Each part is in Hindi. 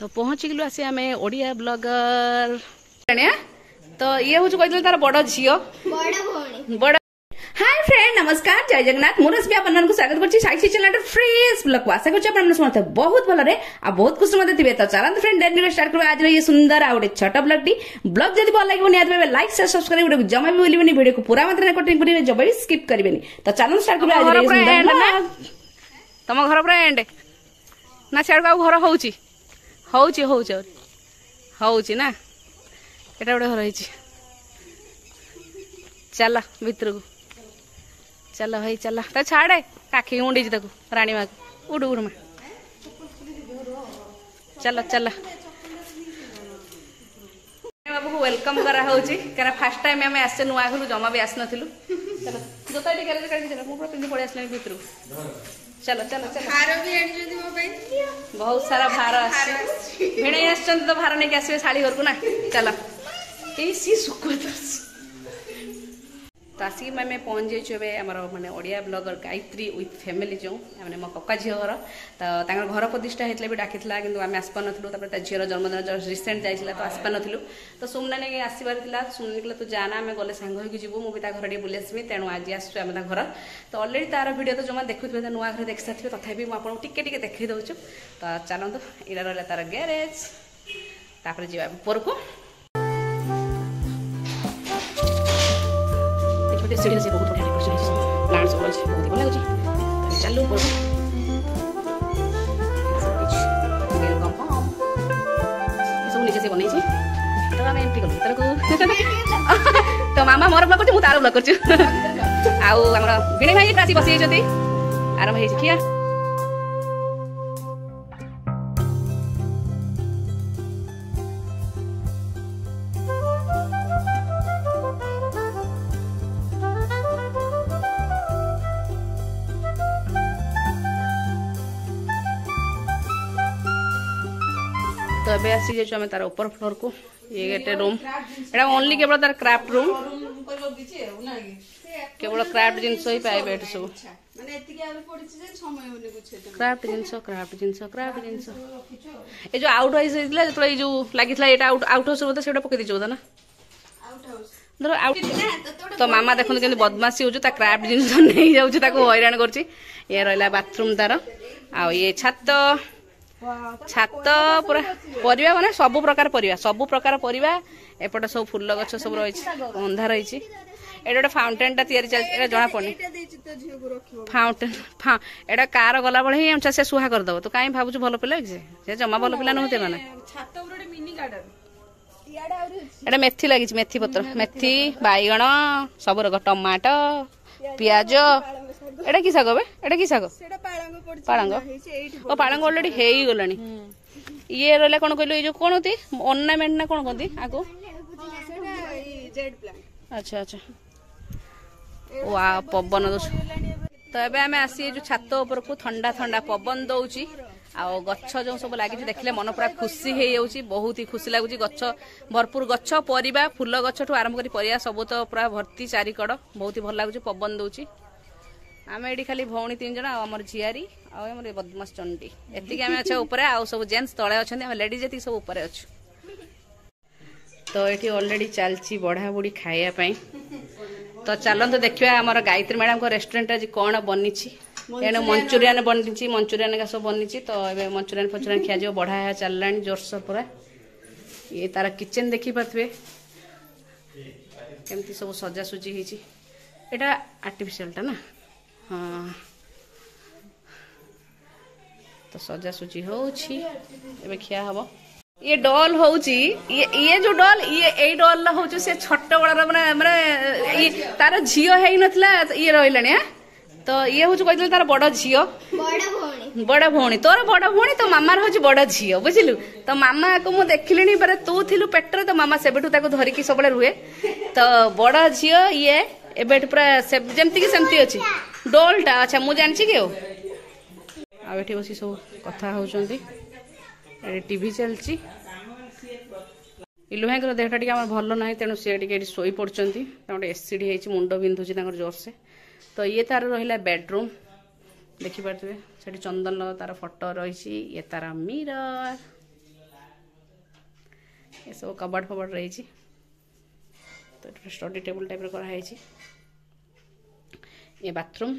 तो पहुँची गलु आसी आम ओडिया ब्लॉगर तो ये हूँ कही तार बड़ झी बड़ हाय फ्रेंड नमस्कार जय जगन्नाथ मुझे अपन स्वागत कर साक्षी चैनल फ्रेश ब्लॉग को आशा कर समझते बहुत भल आ बहुत खुशी मत थे तो चलते फ्रेंड डेली स्टार्ट कर आज ये सुंदर आ गए छोट ब्लॉग ब्लॉग जब भल लगे निहत लाइक शेयर सब्सक्राइब वीडियो जमा भी भूलिए वीडियो को पूरा मात्रा कटिंग करेंगे जब भी स्किप करेंगे तो चलो स्टार्ट कर तुम घर पूरा एंड ना सियाड़ को घर होची ना एटा गोटे घर है चल भितर को चल भाई चल तो छाड़े काखी मुंडी तक राणी माँ उड़ उड़ माँ चल चल बाबू को वेलकम करा क्या फास्ट टाइम आम आसे नुआ घर जमा भी आस नु चलो जोता पिंधि पड़े आस भितर चलो चलो चलो बहुत सारा भार भिड़े आसछन तो भार नहीं आसवे शाड़ी घर को ना चलो सी सुख तो आसिक मैं पहुँच जाइए आमर माने Odia blogger Gayatri with family जो मैंने मो कका झील घर तो घर प्रतिष्ठा होता भी डाकी कि आम आसपार नुँ झीर जन्मदिन रिसेंट जाइए तो आसपार नुँ तो सुमना नहीं आसबार सुमना कहला तू जाना आम गले सांग हो मुझे घर टे बुले आसमी तेणु आज आसुम घर तो अलरेडी तार भिडियो तो जो देखुए नुआ घर देखी सारे तथापि मुझे टिके देखी दूँ तो चलते यहाँ रहा तार ग्यारेज तापर जा ऊपर को सीढ़ी से बहुत बढ़िया डेकोरेशन प्लांट सब अच्छे बहुत भल लगे चलो ऊपर सब नीचे से बन तो आम एंट्री कलु तर को तो मामा मोर ब्लॉग कर तार ब्लॉग कर आम भिणे भाई आसी बस आरंभ हो खिया तो अबे आसी जाइए आम तार ऊपर फ्लोर को ये गोटे रूम एटा ओनली केवल तार क्राफ्ट रूम केवल क्राफ्ट जिनस ही पाइबे एट सब क्राफ्ट जिनस ये जो आउट हाउस होता जो जो लगी आउट हाउस बोलते से पकई दीजिए ना धर आउट तो मामा देखते कि बदमाशी हो क्राफ्ट जिनस नहीं जाऊँ हैरान कर रहा बाथरूम तार आ ये छात पूरा परिवा माने सब प्रकार परिवा एपटे सब फूल गछ सब रही अंधा रही गोटे फाउंटेन टा तैयारी जना पड़नी फाउंटेन एटा कार गला बड़े से सुहा करदब तो कहीं भावुँ भल पिला से जमा भल पिला नुहते मैंने एटा मेथी लगी मेथी पत्र मेथी बैगण सब रक टमाटो पियाज एटा कि शाग एटा कि शाग पालंग ओ पालंग ऑलरेडी हे ही गलानी ये रहला कोन कहलो ये जो कोन होती ऑर्नामेंट ना कोन कहती आको अच्छा अच्छा वाह पवन दो तो एबे हमें आसी जो छात ऊपर को ठंडा ठंडा पवन दउची आ गच्छ जो सब लगी देखले मन पूरा खुशी हो जाऊँगी बहुत ही खुशी लगुच गच्छ भरपूर गच्छ परिबा फूल गच्छ ठू आरंभ कर परिया सब तो पूरा भर्ती चारिकड़ बहुत ही भल लगुच पवन दउची आम ये खाली भौणी 3 जन आमर झियारी आम बदमाश चंडी एति आम अच्छे ऊपर आउ सब जेन्ट्स तले अच्छा लेडीज ये सब ऊपर अच्छे तो ये अलरेडी चलती बढ़ा बुढ़ी खायापाई तो चलते देखिए आमर गायत्री मैडम को रेस्टोरेंट आज कौन बनी एने मंचूरियन बनी मंचूरियन का सब बनी तो ये मंचूरियन फचूरियन खिया बढ़ा चलला जोरसोर पूरा ये तार किचेन देखी पारे केमती सब सजासुजी होटा आर्टिफिशियल टा ना हाँ तो सजासुजी होबे खिया हम ये डॉल होची ये जो डॉल ये डॉल होची से छोट बड़ा माने माने तार झियो है नथला ये रहिलानी तो ये हूँ कही तार बड़ झी बड़ भौणी तोर बड़ भौणी तो मामार हूँ बड़ झी बुझिलु तो मामा को मुझे देखिली पर तू थिलु पेटर तो मामा सेबेठू धरिकी सब रुहे तो बड़ झी ये एबे पूरा जमती कि सेमती अच्छी डोलटा अच्छा मुझे जानी कि आठी बस सब कथा होती टीवी चलती इलु भाई देहटा टी भल ना तेणु सी शोई पड़ती गोटे एसिड हो मुंड बिंधुची जोर से तो ये तार रहा बेडरूम देखिपे से चंदन तार फोटो रही ये तार मिरर सब कबड़ फबड़ रही। तो स्टडी टेबल टाइप कराई। ये बाथरूम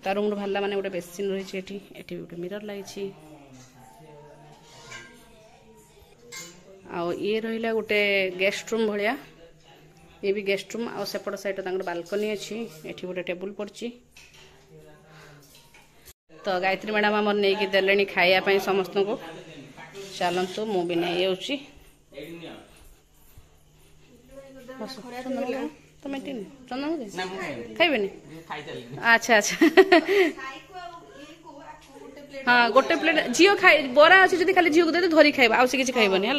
ता रूम बाहर माने गोटे बेसिन रही। एटी गोटे मिरर लगी। आ ये रहा गोटे गेस्ट रूम भाया। ये भी गेस्ट रूम। आ सेपट साइड बालकनी अच्छी। एटी गोटे टेबुल पड़ी। तो गायत्री मैडम आम नहीं देले खायापी समस्त को। चलतु मु भी नहीं आऊँगी। तुम चंदन खाइबे? अच्छा अच्छा हाँ गोटे प्लेट झील खाई बरा अच्छी जब खाली झील को दे धरी खाइबा आउ से किसी खाइबनी है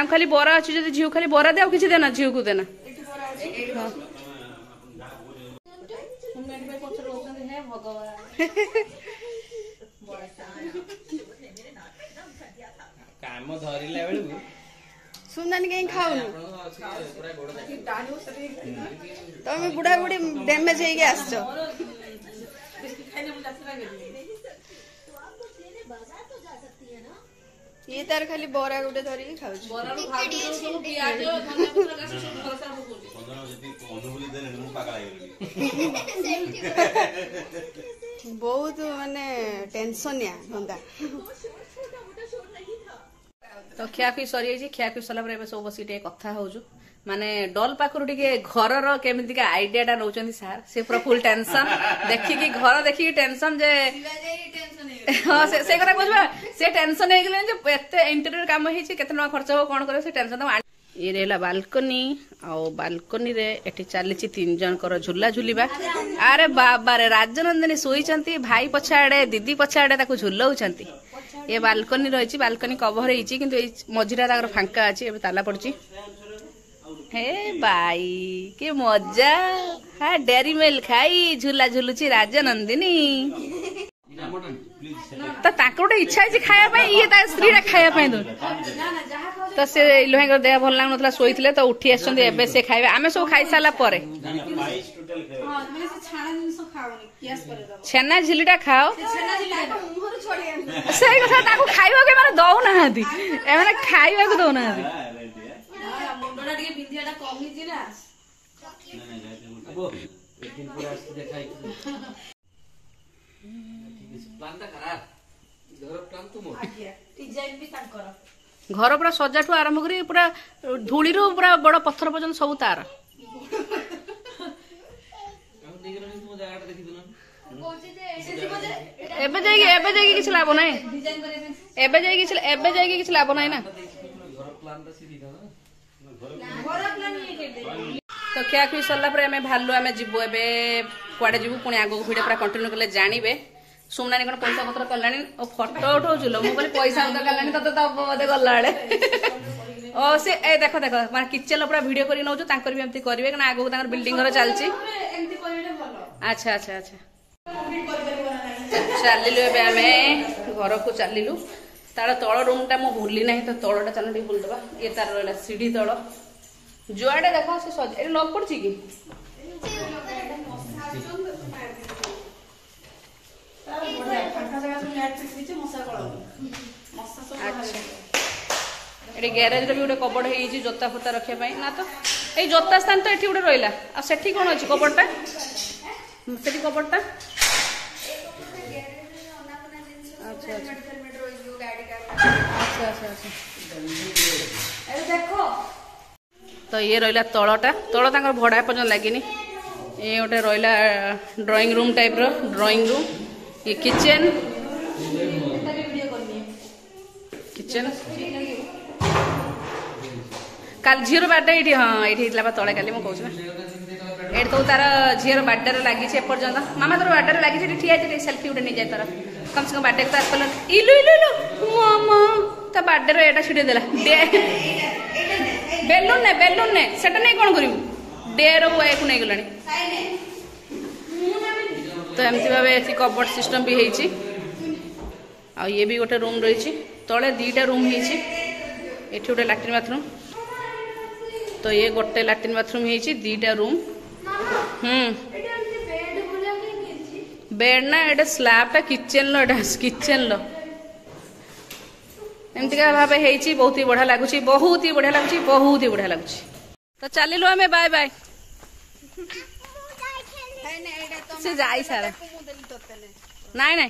खाली बरा अच्छी जब झील खाली बरा दे आउ किसी देना झील को देना। काम धरिला बेलू सुनदानी कहीं खाऊनु तुम बुढ़ा बुढ़ी डैमेज हो आस ये तार खाली बरा गोटे धरिकी खाऊ बहुत माने टेंशन या धंदा। तो खियाखुई सरी खियाखुई सरला सब बस कथा हो माने डल पाखर टे घर केमी आइडिया नौ सार से पूरा फुल टेंशन देखिकी घर देखिकी टेंशन जे हाँ से कथा कह से टेंशन हो इंटेरियर काम होती केते खर्च हो कौन कर टेंशन। ये रहा बालकनी आउ बालकनी रे एटी चली 3 जन झूला झूलिबा। अरे बाबा रे राजनंदिनी शोई भाई पछाड़े दीदी पछाड़े झुलाऊंट। ये बालकनी रही बालकनी कभर होती कि मझीरा फांका अच्छी ए ताला पड़ी। हे बाई के मजा हाँ डेरी मिल्क खाई झूला झुलुची राजनंदिनी। तो गोटे इच्छा है खाया ये स्त्री खाया तो से इलोहाई देह भल लग ना शोई तो उठी आसे से खाए आम सब खाई सारा छेना झिलीटा खाओ से कथा खाइबा के माने दौना एमाने खाइबा को दौना घर पूरा सजाठू आरंभ करी पूरा धूली पूरा बड़ पत्थर पर्यटन सब तार एबे जाइए किसी लाभ ना एबे जाइए किसी लाभ ना तो क्या खुई सरला आम भालु आम जीवु ए कुआडे जीवु पुणी आगो भिडियो पूरा कंटिन्यू कले जानिबे। सुमनानी कौन पैसा पत्र कलानी और फोटो उठाऊल मुझे पैसा पत्र कलानी तो बोधे गला ओ से ए देखो देखो मैं किचन पूरा वीडियो करी नौ भी एमती करेंगे क्या आगो बिल्डिंग घर चलती। अच्छा अच्छा अच्छा चलिलु एम घर को चलिलु तार तल रूम टा मुझे भूली ना तो तलटा चल भूलदबा। ये तार रहा सीढ़ी तल जुआडे देख से सज ये लक पड़ी कि ये ग्यारेज भी गोटे कबड़ हो जोता फोता रखापी ना तो ये जोता स्थान तो ये गोटे रहा आठी कौन अच्छी कबड़टा से कबड़टा तो ये रहा तलटा तल तक भड़ा पर्यटन लगे ये गोटे रहा drawing room type drawing room ये किचन किचन काल झीर बार्डे ये हाँ ये तले काली मुझे ये तो तार झीर बार्डे लगी एपर्तंत मामा तोर बार्डे लगी ठिया सेल्फी गोटे नहीं जाए तार कम से कम बार्डे को आस इलु इलु इलु मामा ता बार्डे एटा छिड़े देला बेलून ने सेटा नहीं कौन करू डे रुआ को नहीं गलानी तो एमती भाव ये कबर्ड सिस्टम भी होती आ ये भी गोटे रूम रही तले 2टा रूम होती ये गोटे लैट्रिन बाथरूम तो ये गोटे लैट्रिन बाथरूम होती 2टा रूम बेड ना ये स्लैबटा किचन लो एमतीका भाव है बहुत ही बढ़िया लगुच बहुत ही बढ़िया लगुच बहुत ही बढ़िया लगुच तो चलिलु आम बाय बाय से जाई सारा नाई नाई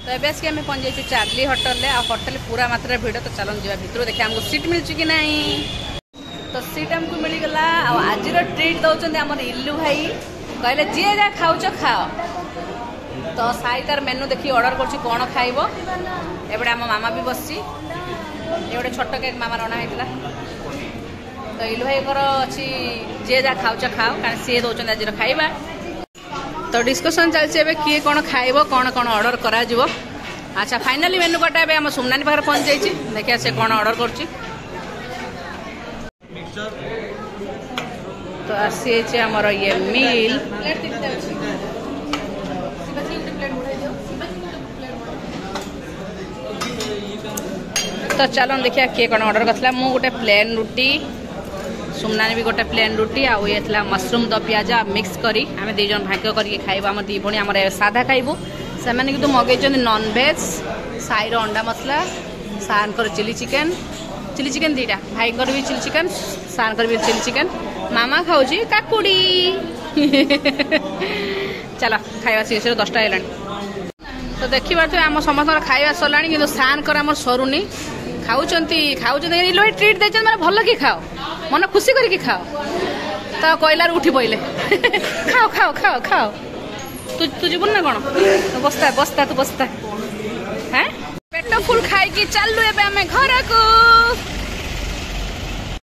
तो ଏବେ ଆସିକି ଆମେ ପହଞ୍ଚି ଯାଇଛୁ ଚାର୍ଲି ହୋଟେଲ ଆଉ ହୋଟେଲ ପୁରା ମାତ୍ରାରେ ଭିଡ଼ ତ ଚାଲନ୍ତୁ ଯିବା ଭିତରୁ ଦେଖିବା ଆମକୁ ସିଟ୍ ମିଳୁଛି କି ନାହିଁ ତ ସିଟ୍ ଆମକୁ ମିଳିଗଲା ଆଉ ଆଜିର ଟ୍ରିଟ୍ ଦଉଛନ୍ତି ଆମର ଇଲ୍ଲୁ ଭାଇ କହିଲେ ଯିଏ ଯାହା ଖାଉଛ ଖାଅ ତ ସାଇ ତାର ମେନୁ ଦେଖି ଅର୍ଡର କରୁଛି କ'ଣ ଖାଇବ ଏପଟେ ଆମ ମାମା ବି ବସିଛି ଏ ଗୋଟେ ଛୋଟ କେକ୍ ମାମାର ଅଣା ହେଇଥିଲା ତ ଇଲ୍ଲୁ ଭାଇଙ୍କର ଅଛି ଯିଏ ଯାହା ଖାଉଛ ଖାଅ କାରଣ ସିଏ ଦଉଛନ୍ତି ଆଜିର ଖାଇବା तो डिस्कसन चलती है किए कौन खाइब कौन कौन ऑर्डर करा जीवो अच्छा फाइनली मेनू कार्ड ए आम सुमनानी पाखे पहुंच जाइए देखिए से कौन ऑर्डर कर तो आसी आमर ये मील तो चलो देखिए किए कौन ऑर्डर करता मु गोटे प्लेन रुटी सुमनानी भी गोटे प्लेन रुटी आउ ये मशरूम द पियाज मिक्स करी आम दी जन भाग्य करके खाइबा आम दी भणी आम साधा खाइबू से कि मगे नॉन वेज साईर अंडा मसला सार चिली चिकेन दीटा भाई भी चिली चिकेन सार भी चिली चिकेन मामा खाऊँ काकुड़ी चलो खाଇବା सी 10टा है तो देखी पारे आम समस्त खाଇବା सरला कि सार आम सरुनी खाऊँ ट्रिट दे मैंने भल कि खाओ मन खुशी करके खाओ तो कहलार उठी पड़े खाओ खाओ खाओ खाओ तू जीवन ना कौन बस्ता बस्ता तू बस्ता हैं पेट फुल खाई चलू ए घर को।